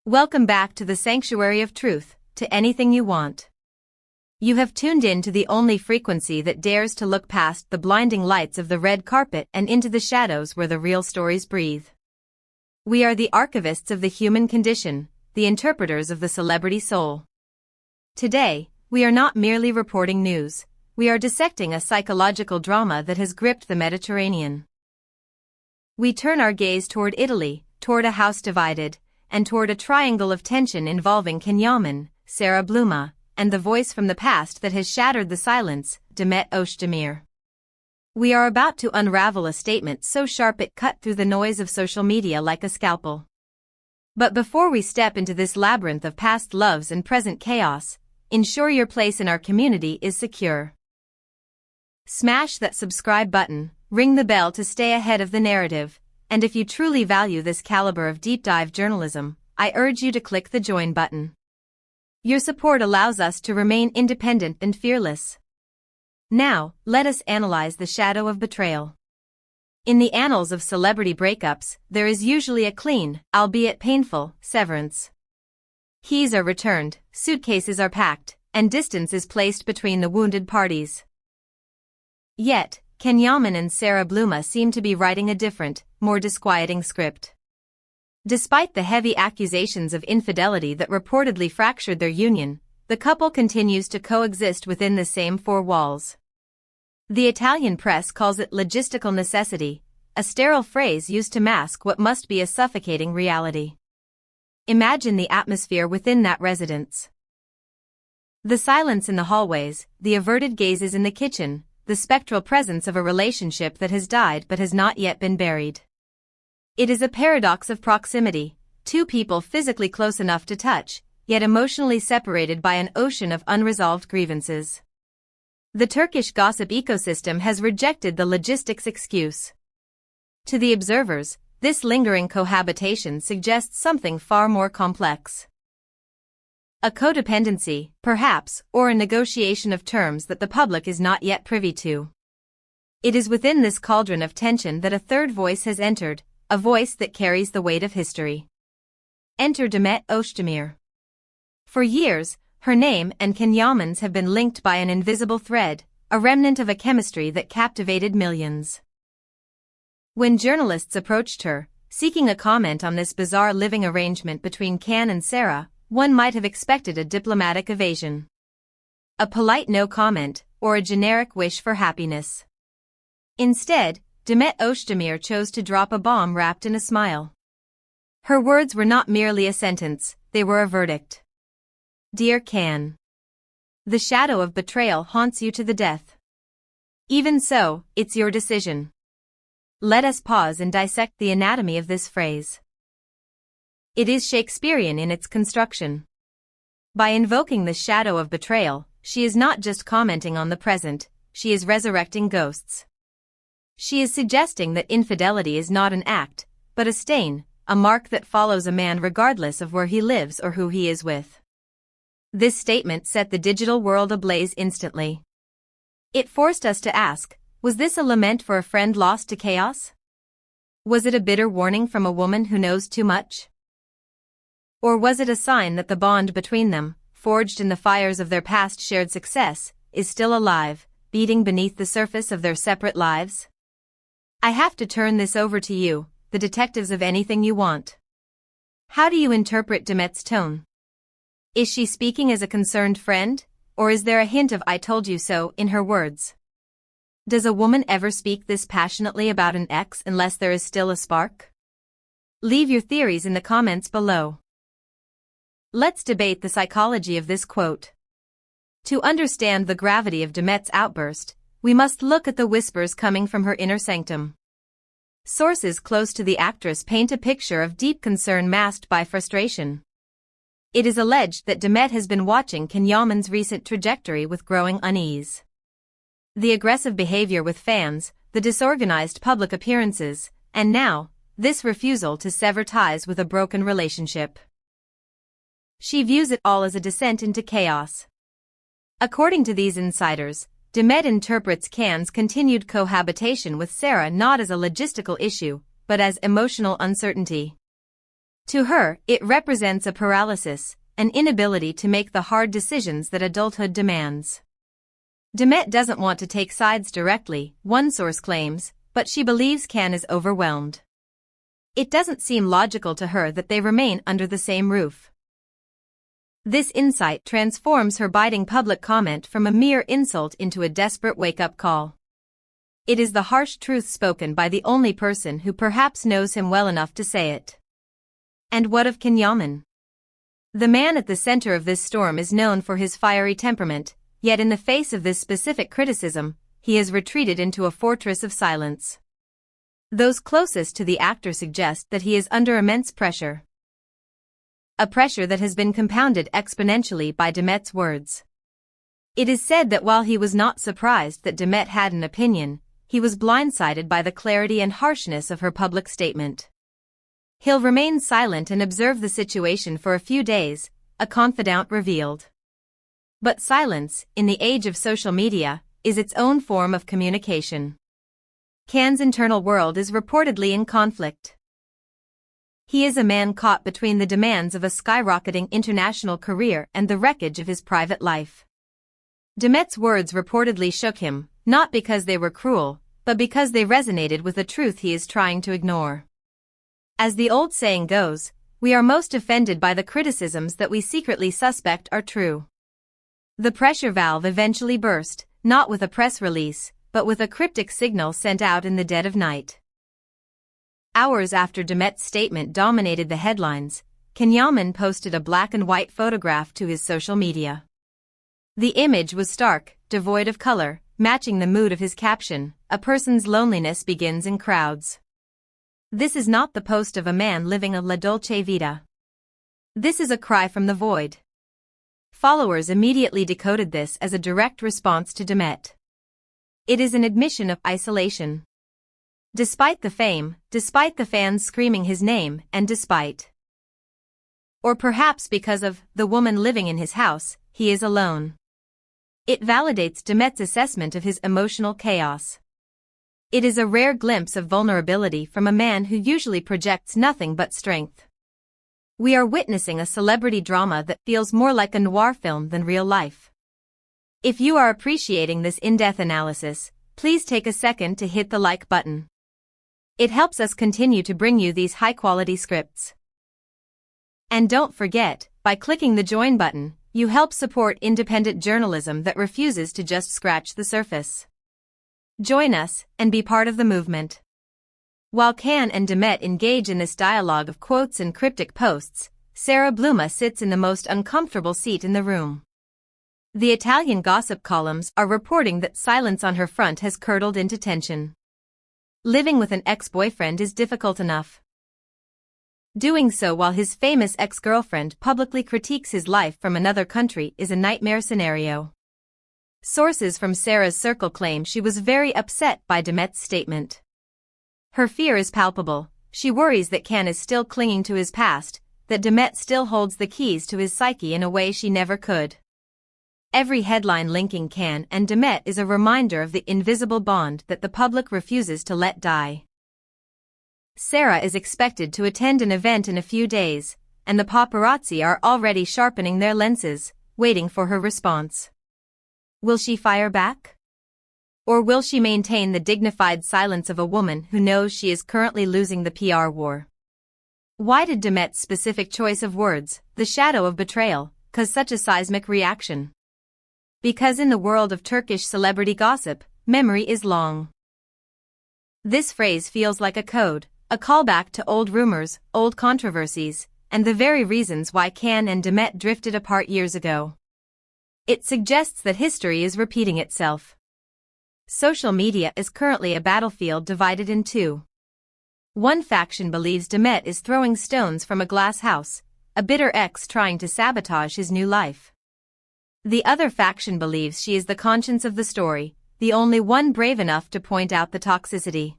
Welcome back to the Sanctuary of Truth, to anything you want. You have tuned in to the only frequency that dares to look past the blinding lights of the red carpet and into the shadows where the real stories breathe. We are the archivists of the human condition, the interpreters of the celebrity soul. Today, we are not merely reporting news, we are dissecting a psychological drama that has gripped the Mediterranean. We turn our gaze toward Italy, toward a house divided, and toward a triangle of tension involving Kenyammen, Sarah Bluma, and the voice from the past that has shattered the silence, Demet Özdemir. We are about to unravel a statement so sharp it cut through the noise of social media like a scalpel. But before we step into this labyrinth of past loves and present chaos, ensure your place in our community is secure. Smash that subscribe button, ring the bell to stay ahead of the narrative, and if you truly value this caliber of deep-dive journalism, I urge you to click the join button. Your support allows us to remain independent and fearless. Now, let us analyze the shadow of betrayal. In the annals of celebrity breakups, there is usually a clean, albeit painful, severance. Keys are returned, suitcases are packed, and distance is placed between the wounded parties. Yet, Kenyammen and Sarah Bluma seem to be writing a different, more disquieting script. Despite the heavy accusations of infidelity that reportedly fractured their union, the couple continues to coexist within the same four walls. The Italian press calls it logistical necessity, a sterile phrase used to mask what must be a suffocating reality. Imagine the atmosphere within that residence. The silence in the hallways, the averted gazes in the kitchen, the spectral presence of a relationship that has died but has not yet been buried. It is a paradox of proximity, two people physically close enough to touch, yet emotionally separated by an ocean of unresolved grievances. The Turkish gossip ecosystem has rejected the logistics excuse. To the observers, this lingering cohabitation suggests something far more complex. A codependency, perhaps, or a negotiation of terms that the public is not yet privy to. It is within this cauldron of tension that a third voice has entered, a voice that carries the weight of history. Enter Demet Özdemir. For years, her name and Kenyammen's have been linked by an invisible thread, a remnant of a chemistry that captivated millions. When journalists approached her, seeking a comment on this bizarre living arrangement between Ken and Sarah, one might have expected a diplomatic evasion. A polite no comment, or a generic wish for happiness. Instead, Demet Özdemir chose to drop a bomb wrapped in a smile. Her words were not merely a sentence, they were a verdict. Dear Ken, the shadow of betrayal haunts you to the death. Even so, it's your decision. Let us pause and dissect the anatomy of this phrase. It is Shakespearean in its construction. By invoking the shadow of betrayal, she is not just commenting on the present, she is resurrecting ghosts. She is suggesting that infidelity is not an act, but a stain, a mark that follows a man regardless of where he lives or who he is with. This statement set the digital world ablaze instantly. It forced us to ask, was this a lament for a friend lost to chaos? Was it a bitter warning from a woman who knows too much? Or was it a sign that the bond between them, forged in the fires of their past shared success, is still alive, beating beneath the surface of their separate lives? I have to turn this over to you, the detectives of anything you want. How do you interpret Demet's tone? Is she speaking as a concerned friend, or is there a hint of "I told you so" in her words? Does a woman ever speak this passionately about an ex unless there is still a spark? Leave your theories in the comments below. Let's debate the psychology of this quote. To understand the gravity of Demet's outburst, we must look at the whispers coming from her inner sanctum. Sources close to the actress paint a picture of deep concern masked by frustration. It is alleged that Demet has been watching Kenyammen's recent trajectory with growing unease. The aggressive behavior with fans, the disorganized public appearances, and now, this refusal to sever ties with a broken relationship. She views it all as a descent into chaos. According to these insiders, Demet interprets Ken's continued cohabitation with Sarah not as a logistical issue, but as emotional uncertainty. To her, it represents a paralysis, an inability to make the hard decisions that adulthood demands. Demet doesn't want to take sides directly, one source claims, but she believes Can is overwhelmed. It doesn't seem logical to her that they remain under the same roof. This insight transforms her biting public comment from a mere insult into a desperate wake-up call. It is the harsh truth spoken by the only person who perhaps knows him well enough to say it. And what of Kenyammen? The man at the center of this storm is known for his fiery temperament, yet in the face of this specific criticism, he has retreated into a fortress of silence. Those closest to the actor suggest that he is under immense pressure. A pressure that has been compounded exponentially by Demet's words. It is said that while he was not surprised that Demet had an opinion, he was blindsided by the clarity and harshness of her public statement. He'll remain silent and observe the situation for a few days, a confidant revealed. But silence, in the age of social media, is its own form of communication. Can's internal world is reportedly in conflict. He is a man caught between the demands of a skyrocketing international career and the wreckage of his private life. Demet's words reportedly shook him, not because they were cruel, but because they resonated with a truth he is trying to ignore. As the old saying goes, we are most offended by the criticisms that we secretly suspect are true. The pressure valve eventually burst, not with a press release, but with a cryptic signal sent out in the dead of night. Hours after Demet's statement dominated the headlines, Kenyammen posted a black and white photograph to his social media. The image was stark, devoid of color, matching the mood of his caption, "A person's loneliness begins in crowds." This is not the post of a man living a la dolce vita. This is a cry from the void. Followers immediately decoded this as a direct response to Demet. It is an admission of isolation. Despite the fame, despite the fans screaming his name, and despite, or perhaps because of, the woman living in his house, he is alone. It validates Demet's assessment of his emotional chaos. It is a rare glimpse of vulnerability from a man who usually projects nothing but strength. We are witnessing a celebrity drama that feels more like a noir film than real life. If you are appreciating this in-depth analysis, please take a second to hit the like button. It helps us continue to bring you these high-quality scripts. And don't forget, by clicking the join button, you help support independent journalism that refuses to just scratch the surface. Join us, and be part of the movement. While Can and Demet engage in this dialogue of quotes and cryptic posts, Sarah Bluma sits in the most uncomfortable seat in the room. The Italian gossip columns are reporting that silence on her front has curdled into tension. Living with an ex-boyfriend is difficult enough. Doing so while his famous ex-girlfriend publicly critiques his life from another country is a nightmare scenario. Sources from Sarah's circle claim she was very upset by Demet's statement. Her fear is palpable. She worries that Can is still clinging to his past, that Demet still holds the keys to his psyche in a way she never could. Every headline linking Can and Demet is a reminder of the invisible bond that the public refuses to let die. Sarah is expected to attend an event in a few days, and the paparazzi are already sharpening their lenses, waiting for her response. Will she fire back? Or will she maintain the dignified silence of a woman who knows she is currently losing the PR war? Why did Demet's specific choice of words, the shadow of betrayal, cause such a seismic reaction? Because in the world of Turkish celebrity gossip, memory is long. This phrase feels like a code, a callback to old rumors, old controversies, and the very reasons why Can and Demet drifted apart years ago. It suggests that history is repeating itself. Social media is currently a battlefield divided in two. One faction believes Demet is throwing stones from a glass house, a bitter ex trying to sabotage his new life. The other faction believes she is the conscience of the story, the only one brave enough to point out the toxicity.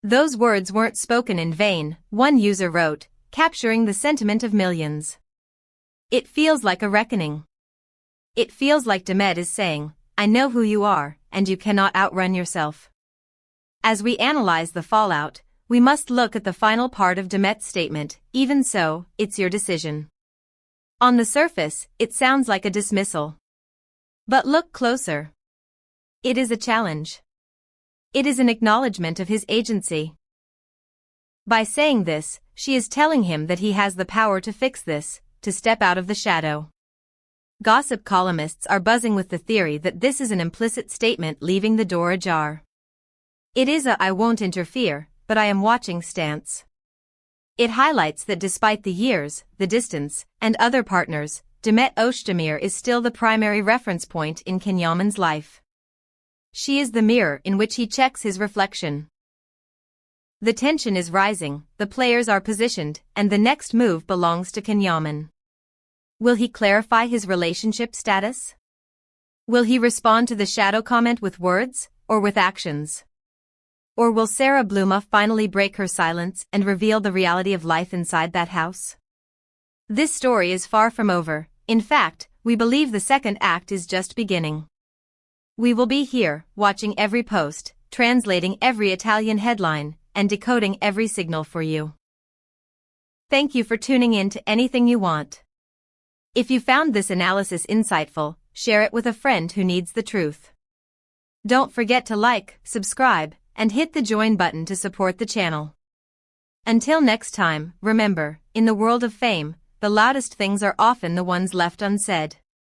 Those words weren't spoken in vain, one user wrote, capturing the sentiment of millions. It feels like a reckoning. It feels like Demet is saying, I know who you are, and you cannot outrun yourself. As we analyze the fallout, We must look at the final part of Demet's statement. Even so, it's your decision. On the surface, it sounds like a dismissal. But look closer. It is a challenge. It is an acknowledgement of his agency. By saying this, she is telling him that he has the power to fix this, to step out of the shadow. Gossip columnists are buzzing with the theory that this is an implicit statement leaving the door ajar. It is a "I won't interfere, but I am watching" stance. It highlights that despite the years, the distance, and other partners, Demet Özdemir is still the primary reference point in Kenyammen's life. She is the mirror in which he checks his reflection. The tension is rising, the players are positioned, and the next move belongs to Kenyammen. Will he clarify his relationship status? Will he respond to the shadow comment with words, or with actions? Or will Sarah Bluma finally break her silence and reveal the reality of life inside that house? This story is far from over. In fact, we believe the second act is just beginning. We will be here, watching every post, translating every Italian headline, and decoding every signal for you. Thank you for tuning in to Anything You Want. If you found this analysis insightful, share it with a friend who needs the truth. Don't forget to like, subscribe, and hit the join button to support the channel. Until next time, remember, in the world of fame, the loudest things are often the ones left unsaid.